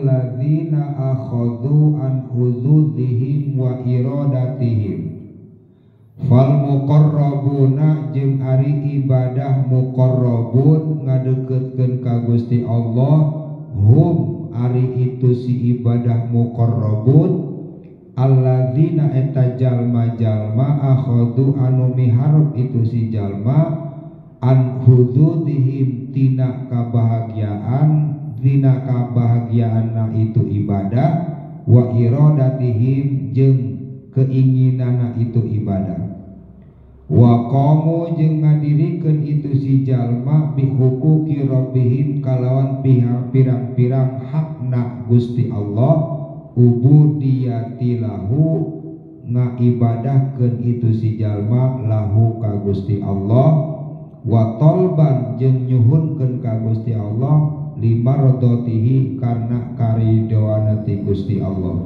alladzina akhadhu an hududihim wa iradatihim. Fal muqarrabuna jeung ari ibadah muqarrabun ngadeukeutkeun ka Gusti Allah, hum ari itu si ibadah muqarrabun alladzina eta jalma-jalma akhadhu anu miharep itu si jalma an hududihim tina kabahagiaanna itu ibadah, wa iradatihim jeung keinginanna itu ibadah. Wa qamu jeung ngadirikeun itu si jalma bi huquqi rabbihim kalawan pirang-pirang hakna Gusti Allah, ubudiyati lahu ngaibadahkeun itu si jalma lahu ka Gusti Allah, wa talban jeung nyuhunkeun ka Gusti Allah limardotihi karena karidoana ti Gusti Allah.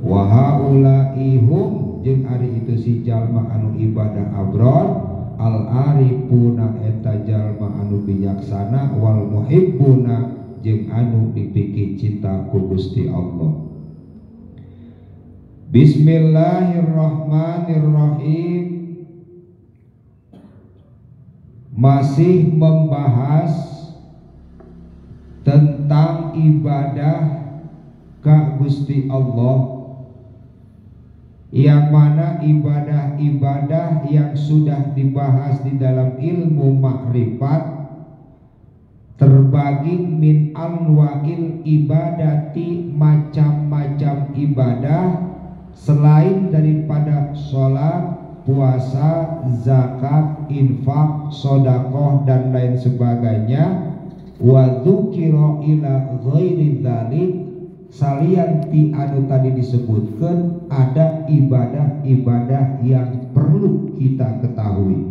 Wa haulaihum jeung ari itu si jalma anu ibadah abrar al arifuna eta jalma anu bijaksana wal muhibbuna jeung anu dipiki cinta ku Gusti Allah. Bismillahirrahmanirrahim. Masih membahas tentang ibadah ka Gusti Allah, yang mana ibadah-ibadah yang sudah dibahas di dalam ilmu makrifat terbagi min anwa'il ibadati, macam-macam ibadah selain daripada sholat, puasa, zakat, infak, sodakoh dan lain sebagainya. Wa dzukira ila ghairi dzalik, salian ti anu tadi disebutkan ada ibadah-ibadah yang perlu kita ketahui,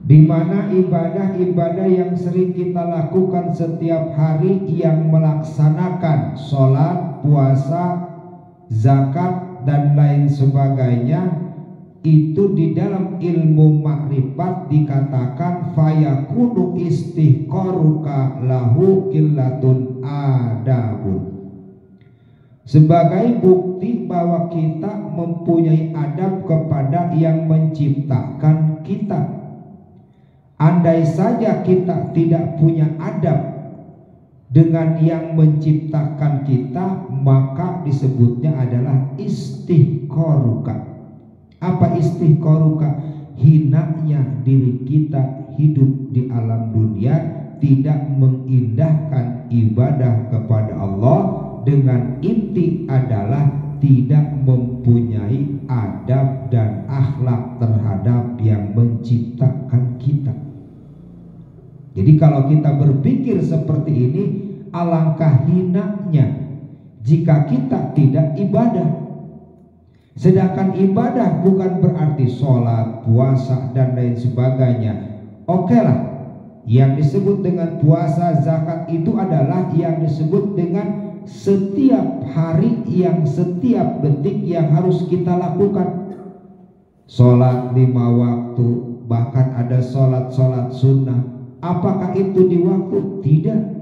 di mana ibadah-ibadah yang sering kita lakukan setiap hari yang melaksanakan sholat, puasa, zakat dan lain sebagainya, itu di dalam ilmu makrifat dikatakan fayakunu istihqaruka lahu qillatun adabun, sebagai bukti bahwa kita mempunyai adab kepada yang menciptakan kita. Andai saja kita tidak punya adab dengan yang menciptakan kita, maka disebutnya adalah istihqaruka. Apa istihqaruka? Hinanya diri kita hidup di alam dunia, tidak mengindahkan ibadah kepada Allah, dengan inti adalah tidak mempunyai adab dan akhlak terhadap yang menciptakan kita. Jadi kalau kita berpikir seperti ini, alangkah hinanya jika kita tidak ibadah. Sedangkan ibadah bukan berarti sholat, puasa dan lain sebagainya. Oke lah, yang disebut dengan puasa, zakat itu adalah yang disebut dengan setiap hari, yang setiap detik yang harus kita lakukan. Sholat 5 waktu, bahkan ada sholat-sholat sunnah. Apakah itu di waktu? Tidak.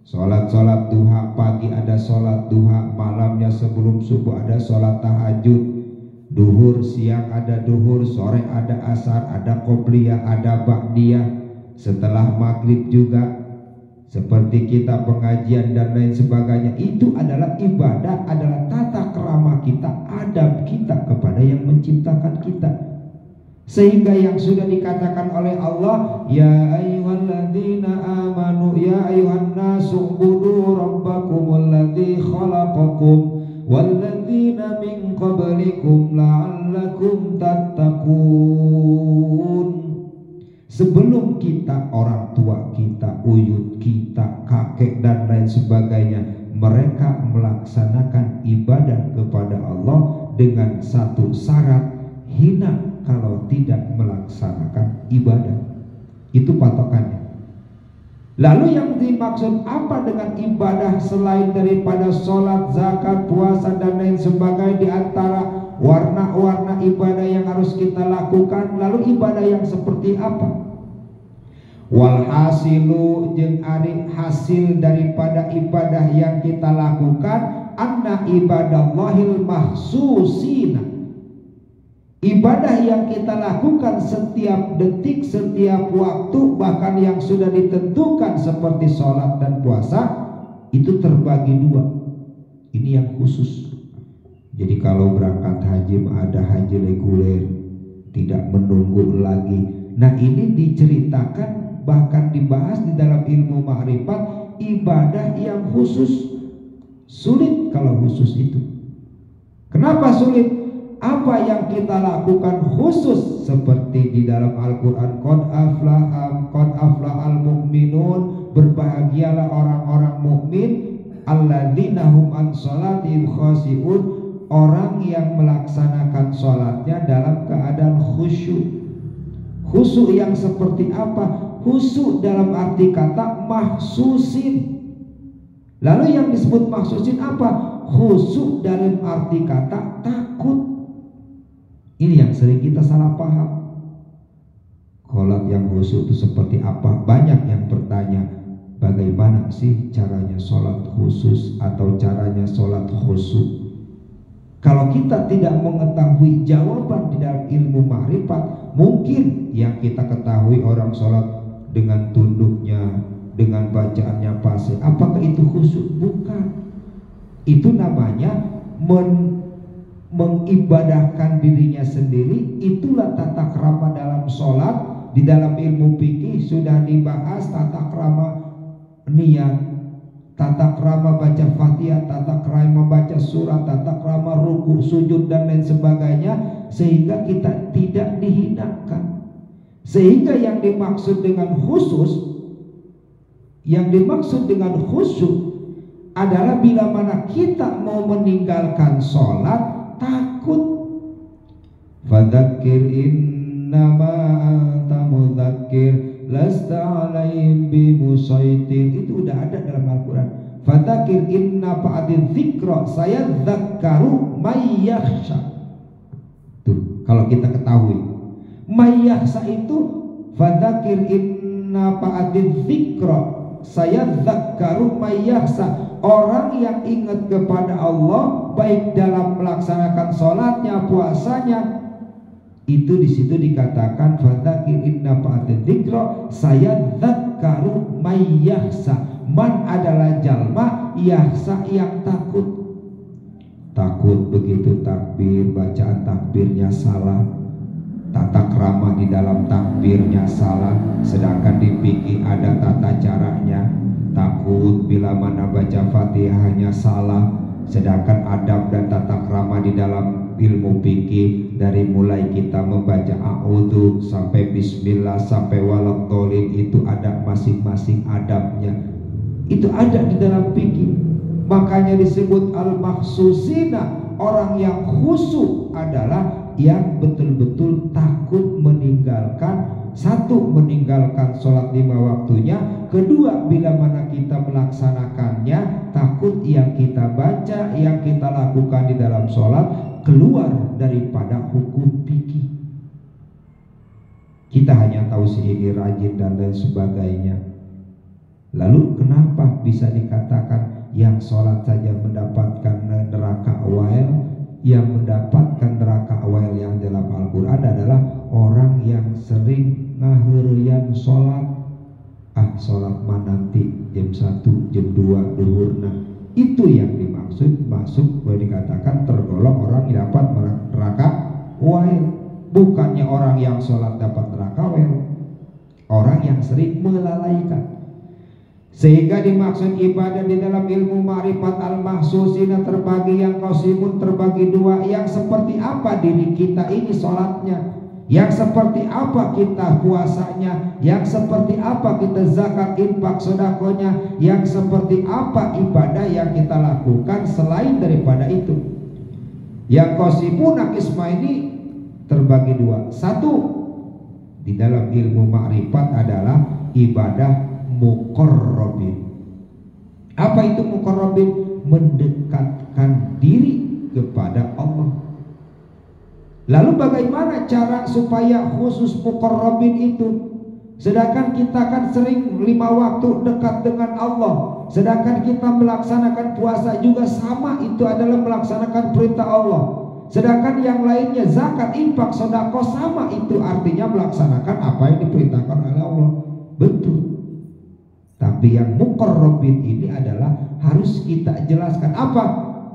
Sholat duha, pagi ada sholat duha, malamnya sebelum subuh ada sholat tahajud, duhur siang ada duhur, sore ada asar, ada qobliyah, ada ba'diyah, setelah maghrib juga seperti kita pengajian dan lain sebagainya. Itu adalah ibadah, adalah tata krama kita, adab kita kepada yang menciptakan kita. Sehingga yang sudah dikatakan oleh Allah, ya ayyuhalladzina amanu ya ayyuhan nasu ubudu rabbakumul ladzi khalaqakum walladzina min qablikum la'allakum tattaqun. Sebelum kita, orang tua kita, uyut kita, kakek dan lain sebagainya, mereka melaksanakan ibadah kepada Allah dengan satu syarat, hina kalau tidak melaksanakan ibadah. Itu patokannya. Lalu yang dimaksud apa dengan ibadah selain daripada sholat, zakat, puasa dan lain sebagainya, di antara warna-warna ibadah yang harus kita lakukan? Lalu ibadah yang seperti apa? Walhasilu jeung ari hasil daripada ibadah yang kita lakukan, anna ibadallahil mahsusina, ibadah yang kita lakukan setiap detik, setiap waktu, bahkan yang sudah ditentukan seperti sholat dan puasa, itu terbagi dua. Ini yang khusus. Jadi kalau berangkat haji ada haji reguler, tidak menunggu lagi. Nah ini diceritakan, bahkan dibahas di dalam ilmu ma'rifat, ibadah yang khusus. Sulit kalau khusus itu. Kenapa sulit? Apa yang kita lakukan khusus, seperti di dalam Al-Quran, qad aflahal mu'minun, berbahagialah orang-orang mukmin, alladzina hum an sholatihim khashi'un, orang yang melaksanakan sholatnya dalam keadaan khusyuk. Khusyuk yang seperti apa? Khusyuk dalam arti kata mahsusin. Lalu yang disebut mahsusin apa? Khusyuk dalam arti kata takut. Ini yang sering kita salah paham. Sholat yang khusyuk itu seperti apa? Banyak yang bertanya, bagaimana sih caranya sholat khusus atau caranya sholat khusyuk? Kalau kita tidak mengetahui jawaban di dalam ilmu ma'rifat, mungkin yang kita ketahui orang sholat dengan tunduknya, dengan bacaannya fasih, apakah itu khusyuk? Bukan. Itu namanya mengibadahkan dirinya sendiri. Itulah tata krama dalam sholat. Di dalam ilmu fikih sudah dibahas tata krama niat, tata krama baca Fatihah, tata krama baca surat, tata krama ruku, sujud dan lain sebagainya, sehingga kita tidak dihinakan. Sehingga yang dimaksud dengan khusus, adalah bila mana kita mau meninggalkan sholat takut. Fadzakir innama anta mudzakir lasta alaihim bimusaitir. Itu udah ada dalam Al-Quran. Fadzakir inna ba'dadz dzikra sayadzakkaru may yakhsha. Tuh, kalau kita ketahui may yakhsha itu, fadzakir inna ba'dadz dzikra sayadzakkaru may yakhsha, orang yang ingat kepada Allah baik dalam melaksanakan sholatnya, puasanya, itu di situ dikatakan fadzakir inna ba'dadz dzikra sayadzakkaru may yakhsha. Man adalah jalma, yakhsha yang takut. Takut begitu takbir, bacaan takbirnya salah, tata krama di dalam takbirnya salah, sedangkan di fikih ada tata caranya. Takut bila mana baca Fatihahnya salah, sedangkan adab dan tata krama di dalam ilmu fikih dari mulai kita membaca a'udzu sampai bismillah sampai waladhdallin itu ada masing-masing adabnya. Itu ada di dalam fikih. Makanya disebut al-mahsusina, orang yang khusyuk adalah yang betul-betul takut meninggalkan, satu, meninggalkan sholat 5 waktunya, kedua, bila mana kita melaksanakannya takut yang kita baca, yang kita lakukan di dalam sholat keluar daripada hukum fikih. Kita hanya tahu si ini rajin dan lain sebagainya. Lalu kenapa bisa dikatakan yang sholat saja mendapatkan neraka awal? Yang mendapatkan neraka awal yang dalam Al-Quran adalah orang yang sering ngahurian sholat. Sholat mah nanti jam 1, jam 2 duhur. Nah, itu yang dimaksud masuk, boleh dikatakan tergolong orang yang dapat neraka awal. Bukannya orang yang sholat dapat neraka awal, orang yang sering melalaikan. Sehingga dimaksud ibadah di dalam ilmu ma'rifat al-mahsusina terbagi yang qasimun, terbagi dua. Yang seperti apa diri kita ini sholatnya, yang seperti apa kita puasanya, yang seperti apa kita zakat, infak, sedekahnya, yang seperti apa ibadah yang kita lakukan selain daripada itu. Yang qasimun qisma ini terbagi dua. Satu, di dalam ilmu ma'rifat adalah ibadah muqarrabin. Apa itu muqarrabin? Mendekatkan diri kepada Allah. Lalu bagaimana cara supaya khusus muqarrabin itu? Sedangkan kita kan sering 5 waktu dekat dengan Allah. Sedangkan kita melaksanakan puasa juga sama, itu adalah melaksanakan perintah Allah. Sedangkan yang lainnya zakat, infak, sedekah sama, itu artinya melaksanakan apa yang diperintahkan oleh Allah. Betul. Tapi yang muqarrabin ini adalah harus kita jelaskan apa?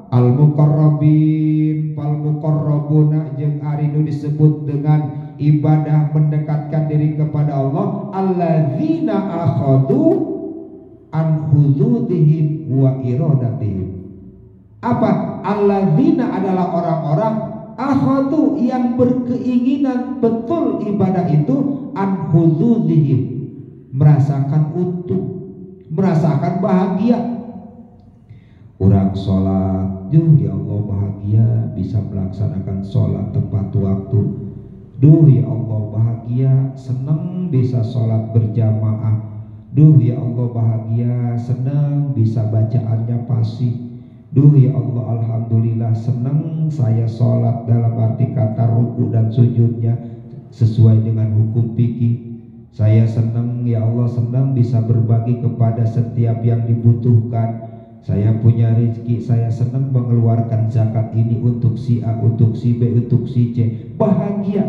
Al-muqarrabin fal muqarrabuna jeung ari nu disebut dengan ibadah mendekatkan diri kepada Allah, alladzina akhadu an hududihim wa iradatihim. Apa? Alladzina adalah orang-orang akhadu yang berkeinginan betul ibadah itu an hududihim, merasakan untung, merasakan bahagia. Orang sholat, ya Allah bahagia bisa melaksanakan sholat tepat waktu. Duh ya Allah bahagia senang bisa sholat berjamaah. Duh ya Allah bahagia senang bisa bacaannya fasih. Duh ya Allah alhamdulillah senang saya sholat dalam arti kata ruku dan sujudnya sesuai dengan hukum fikih. Saya senang ya Allah, senang bisa berbagi kepada setiap yang dibutuhkan. Saya punya rezeki, saya senang mengeluarkan zakat ini untuk si A, untuk si B, untuk si C. Bahagia.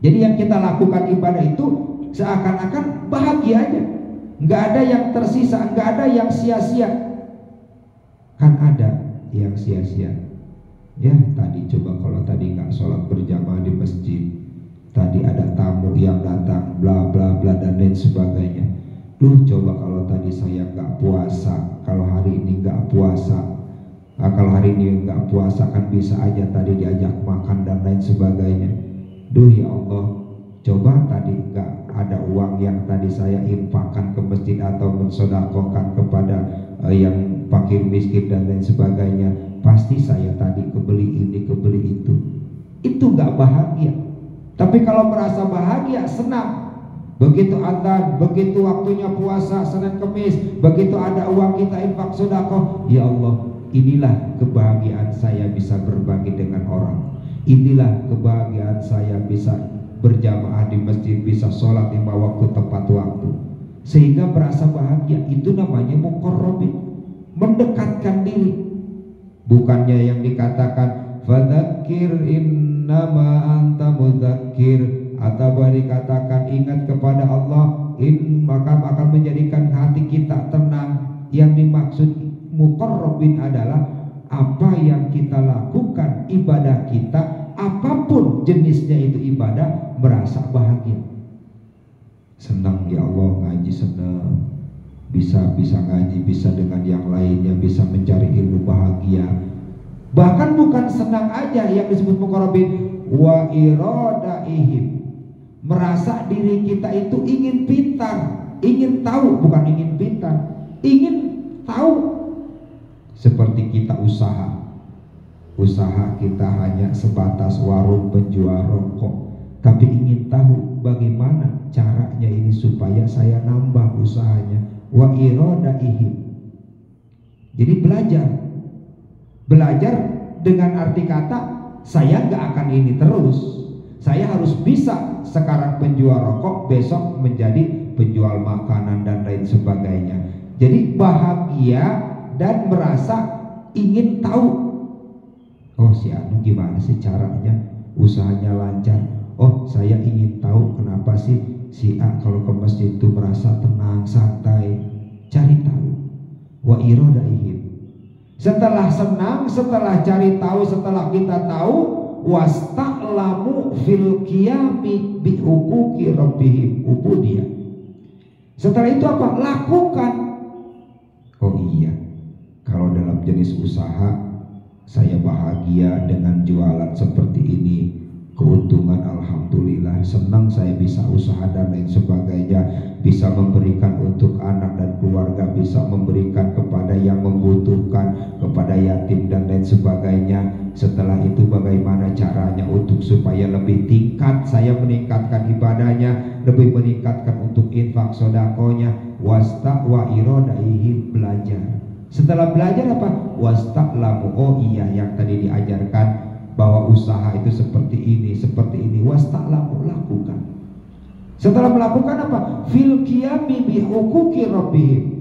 Jadi yang kita lakukan ibadah itu seakan-akan bahagia aja, nggak ada yang tersisa, nggak ada yang sia-sia. Kan ada yang sia-sia. Ya tadi coba kalau tadi nggak sholat berjamaah di masjid, tadi ada tamu yang datang, bla bla bla dan lain sebagainya. Duh coba kalau tadi saya nggak puasa, kalau hari ini nggak puasa, kalau hari ini nggak puasa kan bisa aja tadi diajak makan dan lain sebagainya. Duh ya Allah, coba tadi nggak ada uang yang tadi saya infakkan ke masjid atau mensedekahkan kepada yang fakir miskin dan lain sebagainya, pasti saya tadi kebeli ini kebeli itu. Itu nggak bahagia. Tapi kalau merasa bahagia, senang. Begitu adzan, begitu waktunya puasa Senin Kemis, begitu ada uang kita infak sedekah, ya Allah, inilah kebahagiaan saya bisa berbagi dengan orang. Inilah kebahagiaan saya bisa berjamaah di masjid, bisa sholat 5 waktu tepat waktu, sehingga merasa bahagia. Itu namanya muqarrabin, mendekatkan diri. Bukannya yang dikatakan fadzakir innama anta mudzakir, atau dikatakan ingat kepada Allah, maka akan menjadikan hati kita tenang. Yang dimaksud muqarrabin adalah apa yang kita lakukan, ibadah kita, apapun jenisnya itu ibadah, merasa bahagia. Senang ya Allah ngaji, senang bisa ngaji, bisa dengan yang lainnya, bisa mencari ilmu, bahagia. Bahkan bukan senang aja yang disebut muqarrabin, wa iradaihim, merasa diri kita itu ingin pintar, ingin tahu, bukan ingin pintar, ingin tahu. Seperti kita usaha kita hanya sebatas warung penjual rokok, tapi ingin tahu bagaimana caranya ini supaya saya nambah usahanya. Wa iradaihim, jadi belajar dengan arti kata saya nggak akan ini terus, saya harus bisa sekarang penjual rokok, besok menjadi penjual makanan dan lain sebagainya. Jadi bahagia dan merasa ingin tahu. Oh si Anu gimana sih caranya, usahanya lancar. Oh saya ingin tahu kenapa sih si A kalau ke masjid itu merasa tenang, santai. Cari tahu. Wa iradaihim, setelah senang, setelah cari tahu, setelah kita tahu, wasta'lamu fil qiyami bi huquqi rabbihim ubudiyah. Setelah itu apa? Lakukan. Oh iya, kalau dalam jenis usaha saya bahagia dengan jualan seperti ini, keuntungan alhamdulillah, senang saya bisa usaha dan lain sebagainya, bisa memberikan untuk anak dan keluarga, bisa memberikan kepada yang membutuhkan, kepada yatim dan lain sebagainya. Setelah itu bagaimana caranya untuk supaya lebih tingkat saya meningkatkan ibadahnya, lebih meningkatkan untuk infak sodakonya. Wasta wa irodaihi, belajar. Setelah belajar apa? Wasta'lamu, oh iya yang tadi diajarkan bahwa usaha itu seperti ini, seperti ini. Wasta'lamu, lakukan. Setelah melakukan apa? Fil qiyami bi huquqi rabbihim.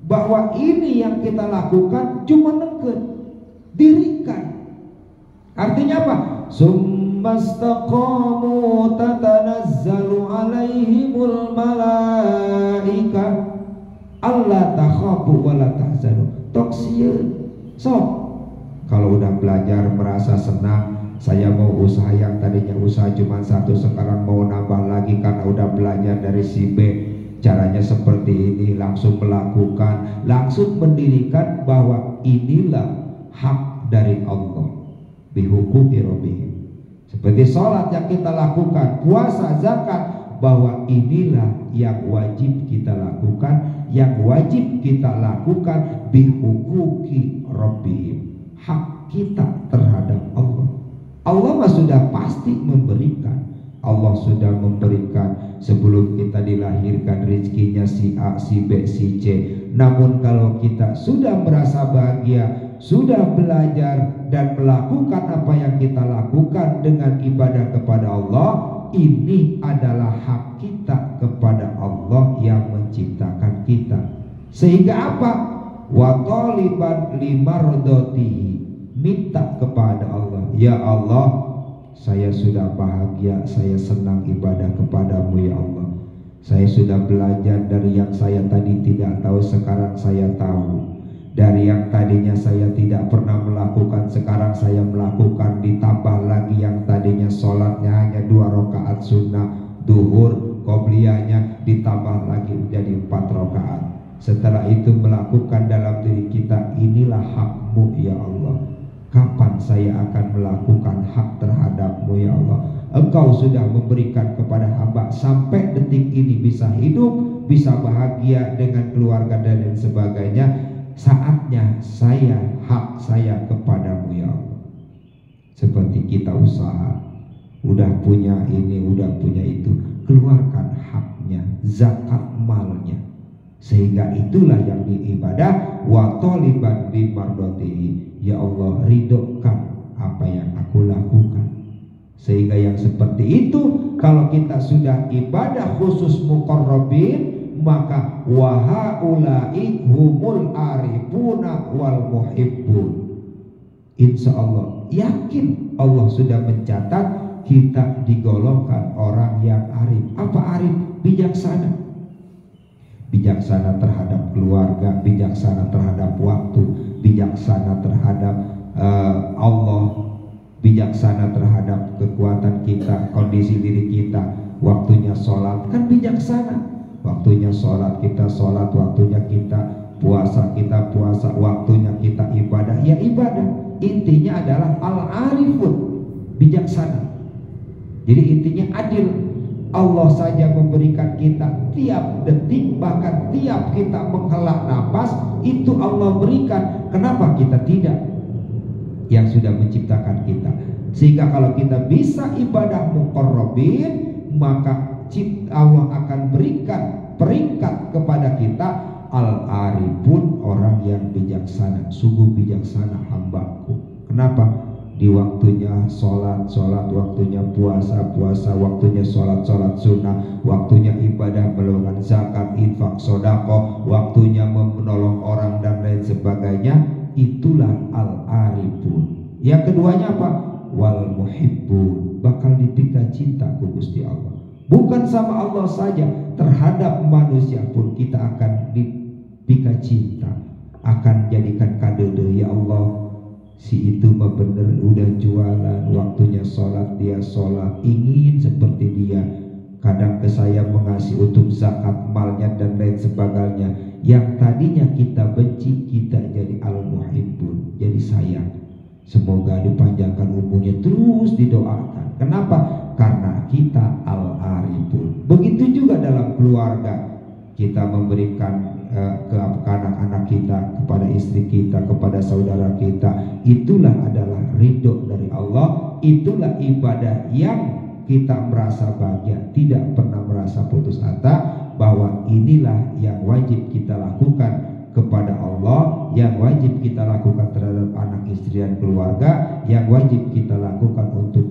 Bahwa ini yang kita lakukan cuma nengkeun, dirikan. Artinya apa? Summastaqamu tatanazzalu alaihimul malaika alla takhafu wa la tahzanu. Tok sieun. Sok. Kalau udah belajar merasa senang, saya mau usaha yang tadinya usaha cuma satu sekarang mau nambah lagi karena udah belajar dari si B. Caranya seperti ini, langsung melakukan, langsung mendirikan bahwa inilah hak dari Allah. Bihuquqi rabbihim. Seperti sholat yang kita lakukan, puasa, zakat, bahwa inilah yang wajib kita lakukan, yang wajib kita lakukan bihuquqi rabbihim. Hak kita terhadap Allah. Allah mah sudah pasti memberikan. Allah sudah memberikan sebelum kita dilahirkan rezekinya si A, si B, si C. Namun kalau kita sudah merasa bahagia, sudah belajar dan melakukan apa yang kita lakukan dengan ibadah kepada Allah, ini adalah hak kita kepada Allah yang menciptakan kita. Sehingga apa? Wa taliban limardatihi, minta kepada Allah, ya Allah, saya sudah bahagia, saya senang ibadah kepadamu ya Allah. Saya sudah belajar dari yang saya tadi tidak tahu, sekarang saya tahu. Dari yang tadinya saya tidak pernah melakukan, sekarang saya melakukan. Ditambah lagi yang tadinya sholatnya hanya 2 rakaat sunnah duhur, qobliyahnya ditambah lagi menjadi 4 rakaat. Setelah itu melakukan dalam diri kita, inilah hakmu ya Allah. Kapan saya akan melakukan hak terhadapmu ya Allah? Engkau sudah memberikan kepada hamba sampai detik ini bisa hidup, bisa bahagia dengan keluarga dan lain sebagainya. Saatnya saya, hak saya kepadamu ya Allah. Seperti kita usaha, udah punya ini, udah punya itu, keluarkan haknya, zakat malnya. Sehingga itulah yang diibadah. Wa taliban limardatihi, ya Allah, ridhokan apa yang aku lakukan. Sehingga yang seperti itu, kalau kita sudah ibadah khusus muqarrabin, maka wa haula'i humul arifuna wal muhibbun. Insya Allah, yakin Allah sudah mencatat kita digolongkan orang yang arif. Apa arif? Bijaksana. Bijaksana terhadap keluarga, bijaksana terhadap waktu, bijaksana terhadap Allah, bijaksana terhadap kekuatan kita, kondisi diri kita. Waktunya sholat kan bijaksana, waktunya sholat kita sholat, waktunya kita puasa kita puasa, waktunya kita ibadah ya ibadah. Intinya adalah al-arifun, bijaksana. Jadi intinya adil. Allah saja memberikan kita tiap detik, bahkan tiap kita menghela nafas itu Allah berikan. Kenapa kita tidak? Yang sudah menciptakan kita. Sehingga kalau kita bisa ibadah muqarrabin, maka Allah akan berikan peringkat kepada kita al-arifun, orang yang bijaksana. Sungguh bijaksana hambaku. Kenapa? Di waktunya sholat, waktunya puasa, waktunya sholat sunnah, waktunya ibadah melakukan zakat, infak, sodako, waktunya menolong orang dan lain sebagainya. Itulah al-arifun. Yang keduanya apa? Wal muhibbun, bakal dipika cinta ku Gusti Allah. Bukan sama Allah saja, terhadap manusia pun kita akan dipika cinta, akan jadikan kadede. Ya Allah, si itu mah bener udah jualan, waktunya sholat dia sholat, ingin seperti dia. Kadang ke saya mengasih untuk zakat malnya dan lain sebagainya. Yang tadinya kita benci, kita jadi al-muhibbun, jadi sayang. Semoga dipanjangkan umurnya, terus didoakan. Kenapa? Karena kita al-arifun. Begitu juga dalam keluarga, kita memberikan ke anak-anak kita, kepada istri kita, kepada saudara kita. Itulah adalah ridho dari Allah. Itulah ibadah yang kita merasa bahagia, tidak pernah merasa putus asa, bahwa inilah yang wajib kita lakukan kepada Allah, yang wajib kita lakukan terhadap anak, istri dan keluarga, yang wajib kita lakukan untuk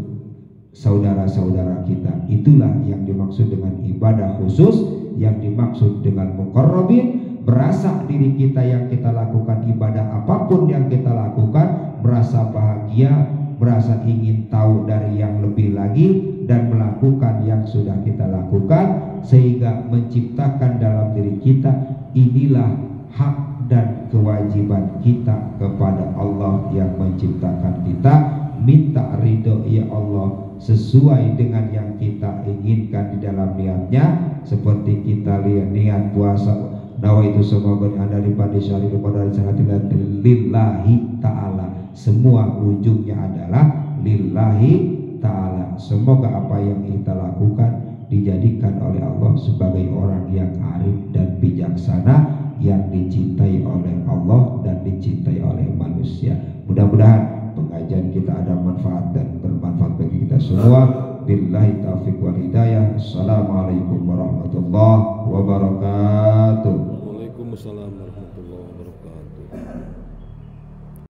saudara-saudara kita. Itulah yang dimaksud dengan ibadah khusus, yang dimaksud dengan muqarrabin. Berasa diri kita yang kita lakukan ibadah apapun yang kita lakukan, merasa bahagia, merasa ingin tahu dari yang lebih lagi, dan melakukan yang sudah kita lakukan, sehingga menciptakan dalam diri kita, inilah hak dan kewajiban kita kepada Allah yang menciptakan kita. Minta ridho ya Allah sesuai dengan yang kita inginkan di dalam niatnya. Seperti kita lihat niat puasa, nawaitu semoga anda dipadi syari kepada sangat lillahi ta'ala, semua ujungnya adalah lillahi ta'ala. Semoga apa yang kita lakukan dijadikan oleh Allah sebagai orang yang arif dan bijaksana, yang dicintai oleh Allah dan dicintai oleh manusia. Mudah-mudahan pengajian kita ada manfaat dan bermanfaat bagi kita semua. Billahi taufiq wal hidayah. Assalamualaikum warahmatullahi wabarakatuh.